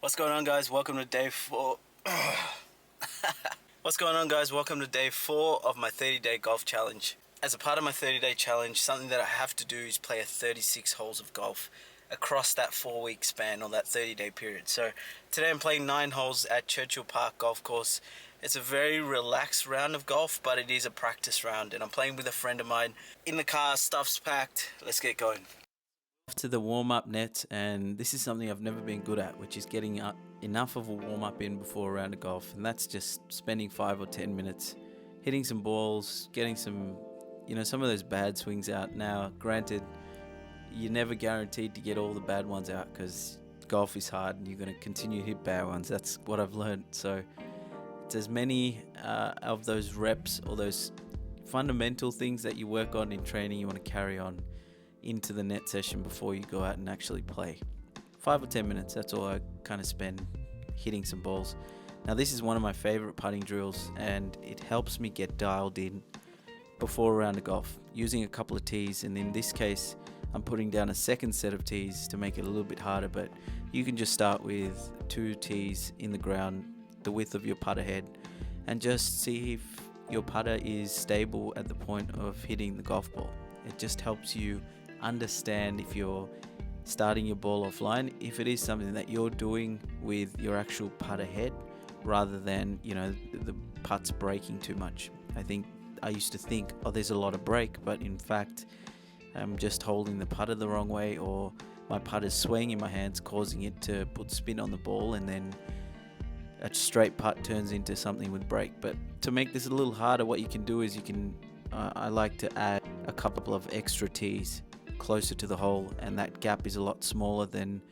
What's going on, guys? Welcome to day 4. What's going on, guys? Welcome to day 4 of my 30-day golf challenge. As a part of my 30-day challenge, something that I have to do is play a 36 holes of golf across that 4-week span or that 30-day period. So today I'm playing 9 holes at Churchill Park Golf Course. It's a very relaxed round of golf, but it is a practice round, and I'm playing with a friend of mine. In the car, stuff's packed. Let's get going. To the warm-up net, and this is something I've never been good at, which is getting enough of a warm-up in before a round of golf, and that's just spending 5 or 10 minutes hitting some balls, getting some of those bad swings out. Now granted, you're never guaranteed to get all the bad ones out because golf is hard and you're going to continue to hit bad ones. That's what I've learned. So it's as many of those reps or those fundamental things that you work on in training you want to carry on into the net session before you go out and actually play. 5 or 10 minutes, that's all I kind of spend hitting some balls. Now this is one of my favorite putting drills, and it helps me get dialed in before a round of golf using a couple of tees, and in this case I'm putting down a second set of tees to make it a little bit harder, but you can just start with 2 tees in the ground, the width of your putter head, and just see if your putter is stable at the point of hitting the golf ball. It just helps you understand if you're starting your ball offline, if it is something that you're doing with your actual putter head rather than the putts breaking too much. I used to think, oh, there's a lot of break, but in fact I'm just holding the putter the wrong way, or my putter's swaying in my hands causing it to put spin on the ball, and then a straight putt turns into something with break. But to make this a little harder, what you can do is I like to add a couple of extra tees closer to the hole, and that gap is a lot smaller than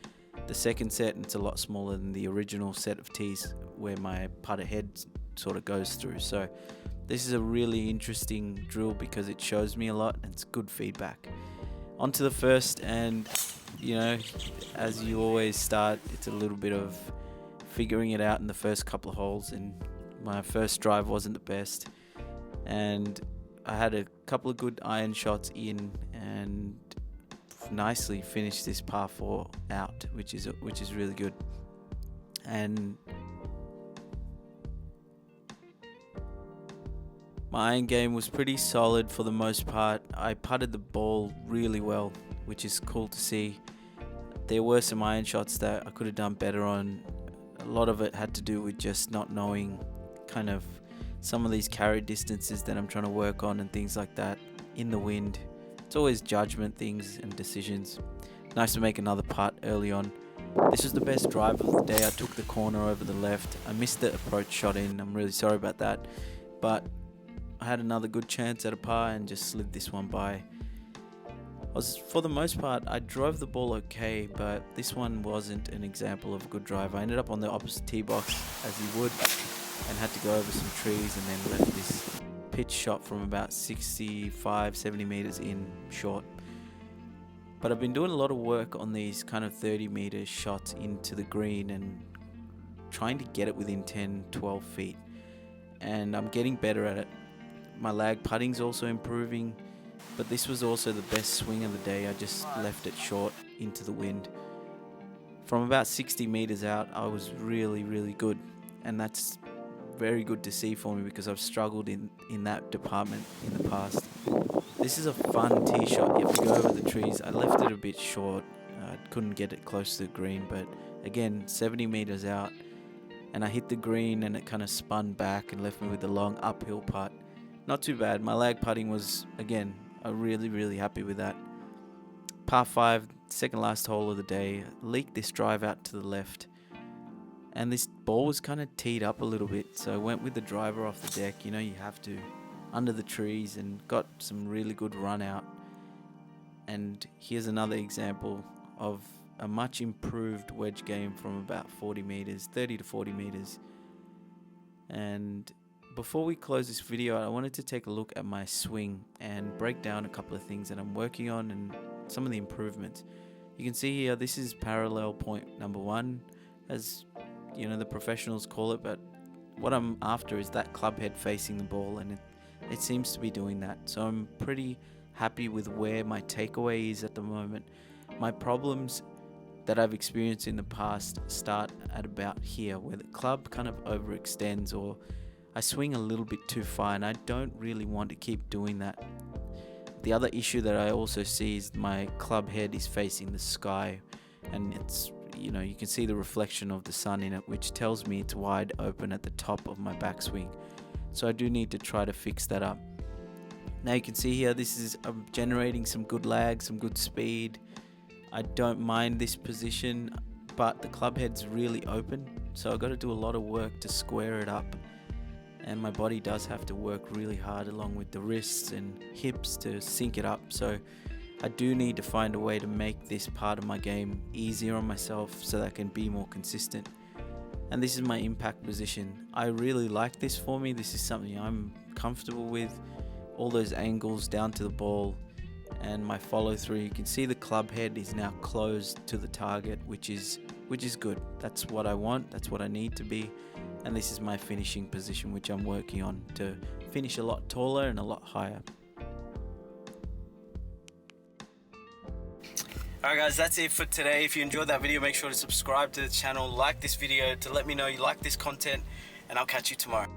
the second set, and it's a lot smaller than the original set of tees where my putter head sort of goes through. So this is a really interesting drill because it shows me a lot and it's good feedback. On to the first, and as you always start, it's a little bit of figuring it out in the first couple of holes, and my first drive wasn't the best, and I had a couple of good iron shots in and nicely finished this par 4 out, which is really good. And my iron game was pretty solid for the most part. I putted the ball really well, which is cool to see. There were some iron shots that I could have done better on. A lot of it had to do with just not knowing kind of some of these carry distances that I'm trying to work on and things like that in the wind. It's always judgment things and decisions. Nice to make another putt early on. This was the best drive of the day. I took the corner over the left. I missed the approach shot in. I'm really sorry about that. But I had another good chance at a par and just slid this one by. For the most part, I drove the ball okay, but this one wasn't an example of a good drive. I ended up on the opposite tee box as you would, and had to go over some trees, and then left this pitch shot from about 65-70 meters in short. But I've been doing a lot of work on these kind of 30 meter shots into the green and trying to get it within 10-12 feet, and I'm getting better at it. My lag putting's also improving, but this was also the best swing of the day. I just left it short into the wind. From about 60 meters out, I was really, really good, and that's very good to see for me because I've struggled in that department in the past. This is a fun tee shot. You have to go over the trees. I left it a bit short. I couldn't get it close to the green, but again, 70 meters out, and I hit the green and it kind of spun back and left me with a long uphill putt. Not too bad. My lag putting was, again, I'm really, really happy with that. Par 5, second last hole of the day. Leaked this drive out to the left, and this ball was kind of teed up a little bit, so I went with the driver off the deck. You have to, under the trees, and got some really good run out. And here's another example of a much improved wedge game from about 40 meters, 30 to 40 meters. And before we close this video, I wanted to take a look at my swing and break down a couple of things that I'm working on and some of the improvements. You can see here, this is parallel point number 1, as the professionals call it, but what I'm after is that club head facing the ball, and it seems to be doing that. So I'm pretty happy with where my takeaway is at the moment. My problems that I've experienced in the past start at about here, where the club kind of overextends, or I swing a little bit too far, and I don't really want to keep doing that. The other issue that I also see is my club head is facing the sky, and it's, you know, you can see the reflection of the sun in it, which tells me it's wide open at the top of my backswing. So I do need to try to fix that up. Now you can see here, I'm generating some good lag, some good speed. I don't mind this position, but the club head's really open, so I've got to do a lot of work to square it up. And my body does have to work really hard along with the wrists and hips to sync it up. So I do need to find a way to make this part of my game easier on myself so that I can be more consistent. And this is my impact position. I really like this for me. This is something I'm comfortable with. All those angles down to the ball and my follow through. You can see the club head is now closed to the target, which is good. That's what I want. That's what I need to be. And this is my finishing position, which I'm working on to finish a lot taller and a lot higher. Alright guys, that's it for today. If you enjoyed that video, make sure to subscribe to the channel, like this video to let me know you like this content, and I'll catch you tomorrow.